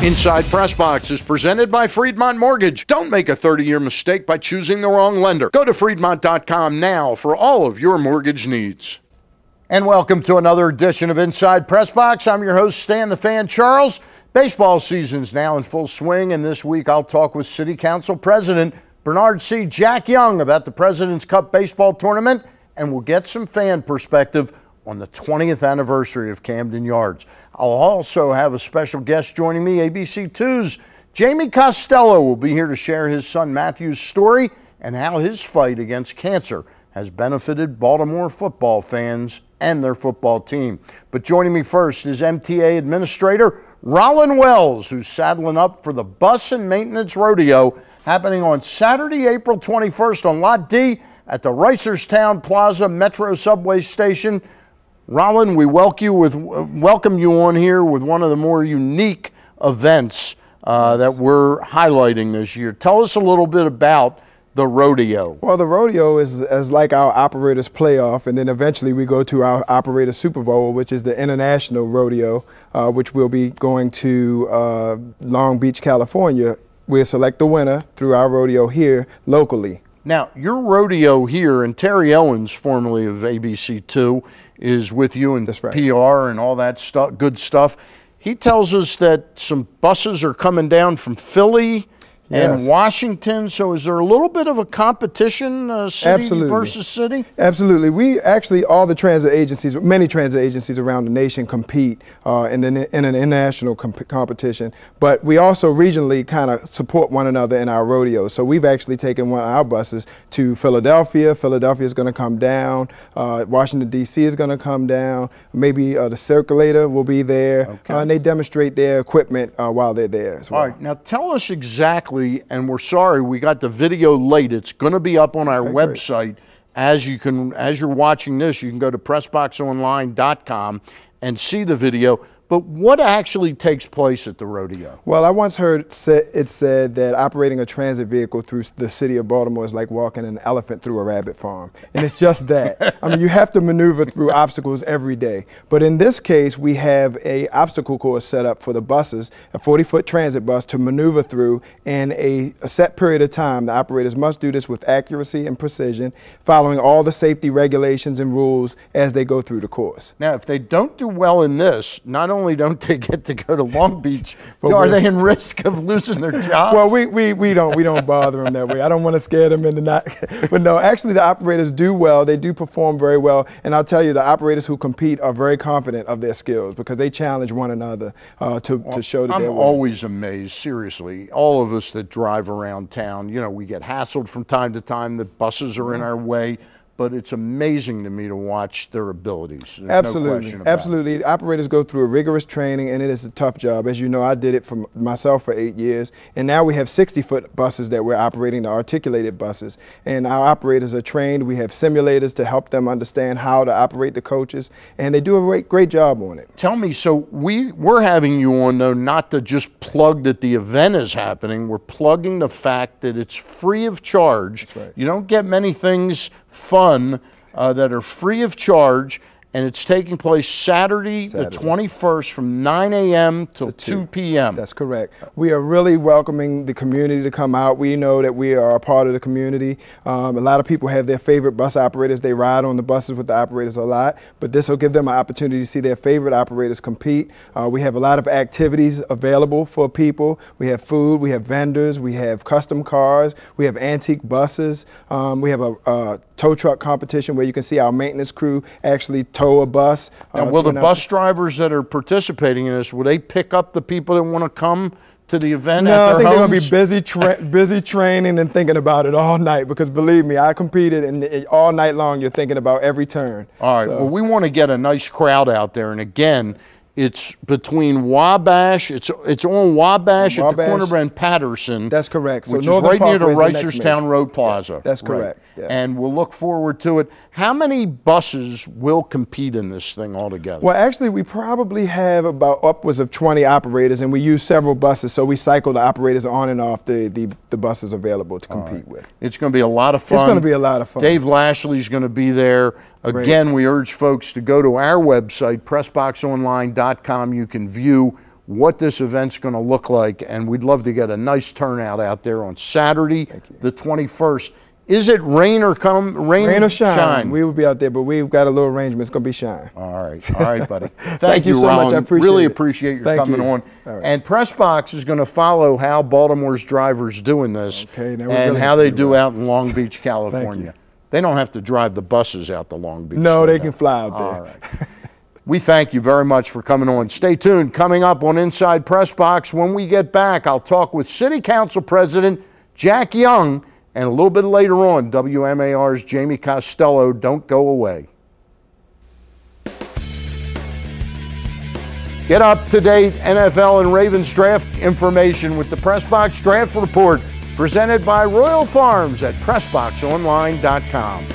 Inside PressBox is presented by Friedmont Mortgage. Don't make a 30-year mistake by choosing the wrong lender. Go to Friedmont.com now for all of your mortgage needs. And welcome to another edition of Inside PressBox. I'm your host, Stan the Fan Charles. Baseball season's now in full swing, and this week I'll talk with City Council President Bernard C. Jack Young about the President's Cup baseball tournament, and we'll get some fan perspective on the 20th anniversary of Camden Yards. I'll also have a special guest joining me, ABC2's Jamie Costello will be here to share his son Matthew's story and how his fight against cancer has benefited Baltimore football fans and their football team. But joining me first is MTA Administrator Ralign Wells, who's saddling up for the Bus and Maintenance Rodeo happening on Saturday, April 21st on Lot D at the Reisterstown Plaza Metro Subway Station. Ralign, we welcome you on here with one of the more unique events that we're highlighting this year. Tell us a little bit about the rodeo. Well, the rodeo is like our operators playoff, and then eventually we go to our operator Super Bowl, which is the international rodeo, which will be going to Long Beach, California. We'll select the winner through our rodeo here locally. Now, your rodeo here, and Terry Owens, formerly of ABC2, is with you in PR and all that stuff, good stuff. He tells us that some buses are coming down from Philly and Washington. So is there a little bit of a competition, city versus city? Absolutely. We actually, all the transit agencies, many transit agencies around the nation compete in an international competition, but we also regionally kind of support one another in our rodeos. So we've actually taken one of our buses to Philadelphia. Philadelphia is going to come down. Washington, D.C. is going to come down. Maybe the Circulator will be there. And they demonstrate their equipment while they're there as well. All right. Now tell us exactly, and we're sorry we got the video late. It's going to be up on our website. As you're watching this, you can go to PressBoxOnline.com and see the video. But what actually takes place at the rodeo? Well, I once heard it said that operating a transit vehicle through the city of Baltimore is like walking an elephant through a rabbit farm. And it's just that. I mean, you have to maneuver through obstacles every day. But in this case, we have an obstacle course set up for the buses, a 40-foot transit bus to maneuver through in a set period of time. The operators must do this with accuracy and precision, following all the safety regulations and rules as they go through the course. Now, if they don't do well in this, not only don't they get to go to Long Beach, but are they in risk of losing their jobs? Well, we don't bother them that way. I don't want to scare them into not. But no, actually the operators do well. They do perform very well. And I'll tell you, the operators who compete are very confident of their skills because they challenge one another to show that they're winning. I'm always amazed, seriously. All of us that drive around town, you know, we get hassled from time to time. The buses are in our way. But it's amazing to me to watch their abilities. There's absolutely, no question about absolutely. it. Operators go through a rigorous training, and it is a tough job. As you know, I did it for myself for 8 years, and now we have 60-foot buses that we're operating, the articulated buses. And our operators are trained. We have simulators to help them understand how to operate the coaches, and they do a great job on it. Tell me, so we're having you on, though, not to just plug that the event is happening. We're plugging the fact that it's free of charge. That's right. You don't get many things fun that are free of charge, and it's taking place Saturday the 21st from 9 a.m. till 2 p.m. That's correct. We are really welcoming the community to come out. We know that we are a part of the community. A lot of people have their favorite bus operators. They ride on the buses with the operators a lot, but this will give them an opportunity to see their favorite operators compete. We have a lot of activities available for people. We have food, we have vendors, we have custom cars, we have antique buses. We have a tow truck competition where you can see our maintenance crew actually tow a bus. Now, will the bus drivers that are participating in this, will they pick up the people that want to come to the event at their homes? No, I think they're going to be busy training and thinking about it all night, because believe me, I competed, and all night long you're thinking about every turn. All right, well, we want to get a nice crowd out there, and again, it's between Wabash, it's on Wabash at the corner of Patterson. That's correct. So which is right near the Reisterstown Road Plaza. Yeah, that's correct. Right. Yeah. And we'll look forward to it. How many buses will compete in this thing altogether? Well, actually, we probably have about upwards of 20 operators, and we use several buses, so we cycle the operators on and off the buses available to compete with. It's going to be a lot of fun. It's going to be a lot of fun. Dave Lashley's going to be there. Again, we urge folks to go to our website, PressBoxOnline.com. You can view what this event's going to look like, and we'd love to get a nice turnout out there on Saturday, the 21st. Is it rain or rain or shine? We will be out there, but we've got a little arrangement. It's going to be shine. All right, buddy. Thank you so much. I appreciate really it. appreciate your coming on. Right. And PressBox is going to follow how Baltimore's drivers doing this and how they do out in Long Beach, California. They don't have to drive the buses out to Long Beach. No, they can fly out there. All right. We thank you very much for coming on. Stay tuned. Coming up on Inside PressBox, when we get back, I'll talk with City Council President Jack Young, and a little bit later on, WMAR's Jamie Costello. Don't go away. Get up-to-date NFL and Ravens draft information with the PressBox Draft Report, presented by Royal Farms at PressBoxOnline.com.